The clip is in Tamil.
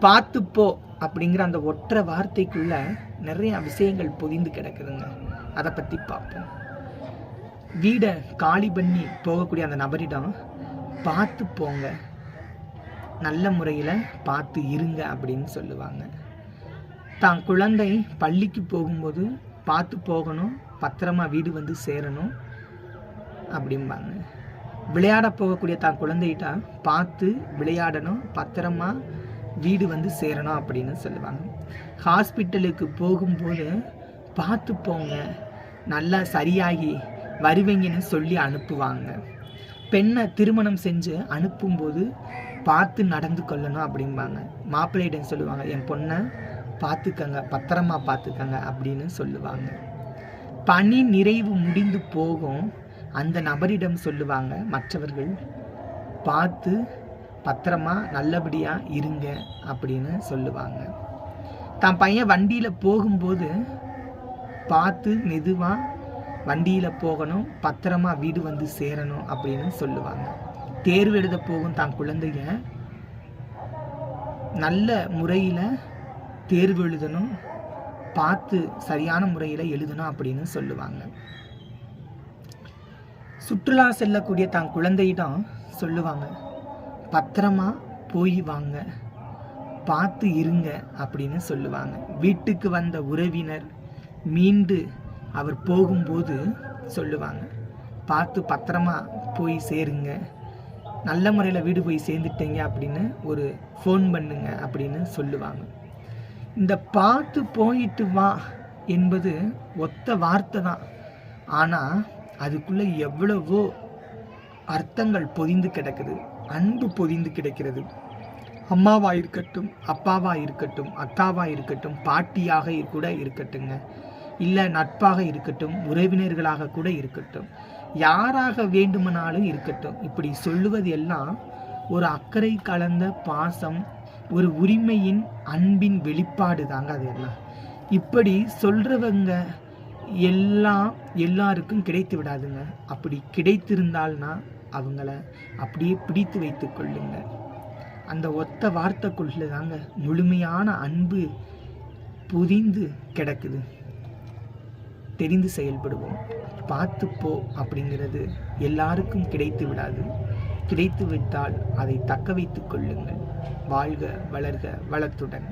பார்த்துப்போ அப்படிங்கிற அந்த ஒற்றை வார்த்தைக்குள்ள நிறைய விஷயங்கள் பொதிந்து கிடக்குதுங்க. அதை பற்றி பார்ப்போம். வீடை காலி பண்ணி போகக்கூடிய அந்த நபரிடம் பார்த்து போங்க, நல்ல முறையில் பார்த்து இருங்க அப்படின்னு சொல்லுவாங்க. தான் குழந்தை பள்ளிக்கு போகும்போது பார்த்து போகணும், பத்திரமா வீடு வந்து சேரணும் அப்படிம்பாங்க. விளையாட போகக்கூடிய தான் குழந்தைகிட்ட பார்த்து விளையாடணும், பத்திரமா வீடு வந்து சேரணும் அப்படின்னு சொல்லுவாங்க. ஹாஸ்பிட்டலுக்கு போகும்போது பார்த்து போங்க, நல்லா சரியாகி வருவீங்கன்னு சொல்லி அனுப்புவாங்க. பெண்ணை திருமணம் செஞ்சு அனுப்பும்போது பார்த்து நடந்து கொள்ளணும் அப்படிம்பாங்க. மாப்பிள்ளையிடம் சொல்லுவாங்க, என் பொண்ணை பார்த்துக்கங்க, பத்திரமா பார்த்துக்கங்க அப்படின்னு சொல்லுவாங்க. பணி நிறைவு முடிந்து போகும் அந்த நபரிடம் சொல்லுவாங்க மற்றவர்கள், பார்த்து பத்திரமா நல்லபடியாக இருங்க அப்படின்னு சொல்லுவாங்க. தான் பையன் வண்டியில் போகும்போது பார்த்து மெதுவாக வண்டியில் போகணும், பத்திரமா வீடு வந்து சேரணும் அப்படின்னு சொல்லுவாங்க. தேர்வு எழுத போகும் தான் குழந்தைய நல்ல முறையில் தேர்வு எழுதணும், பார்த்து சரியான முறையில் எழுதணும் அப்படின்னு சொல்லுவாங்க. சுற்றுலா செல்லக்கூடிய தான் குழந்தையிடம் சொல்லுவாங்க, பத்திரமா போய் வாங்க, பார்த்து இருங்க அப்படின்னு சொல்லுவாங்க. வீட்டுக்கு வந்த உறவினர் மீண்டு அவர் போகும்போது சொல்லுவாங்க, பார்த்து பத்திரமா போய் சேருங்க, நல்ல முறையில் வீடு போய் சேர்ந்துட்டீங்க அப்படின்னு ஒரு ஃபோன் பண்ணுங்க அப்படின்னு சொல்லுவாங்க. இந்த பார்த்து போயிட்டு வா என்பது ஒத்த வார்த்தை தான், ஆனால் அதுக்குள்ளே எவ்வளவோ அர்த்தங்கள் பொதிந்து கிடக்குது, அன்பு பொதிந்து கிடக்கிறது. அம்மாவா இருக்கட்டும், அப்பாவா இருக்கட்டும், அக்காவா இருக்கட்டும், பாட்டியாக கூட இருக்கட்டுங்க, இல்லை நட்பாக இருக்கட்டும், உறவினர்களாக கூட இருக்கட்டும், யாராக வேண்டுமானாலும் இருக்கட்டும், இப்படி சொல்லுவது எல்லாம் ஒரு அக்கறை கலந்த பாசம், ஒரு உரிமையின் அன்பின் வெளிப்பாடு தாங்க அது எல்லாம். இப்படி சொல்றவங்க எல்லாருக்கும் கிடைத்து விடாதுங்க. அப்படி கிடைத்திருந்தால்னா அவங்கள அப்படியே பிடித்து வைத்து கொள்ளுங்க. அந்த ஒத்த வார்த்தைக்குள்ள தாங்க முழுமையான அன்பு புதிந்து கிடக்குது. தெரிந்து செயல்படுவோம். பார்த்து போ அப்படிங்கிறது எல்லாருக்கும் கிடைத்து விடாது. கிடைத்து விட்டால் அதை தக்க வைத்துக் கொள்ளுங்கள். வாழ்க வளர்க வளத்துடன்.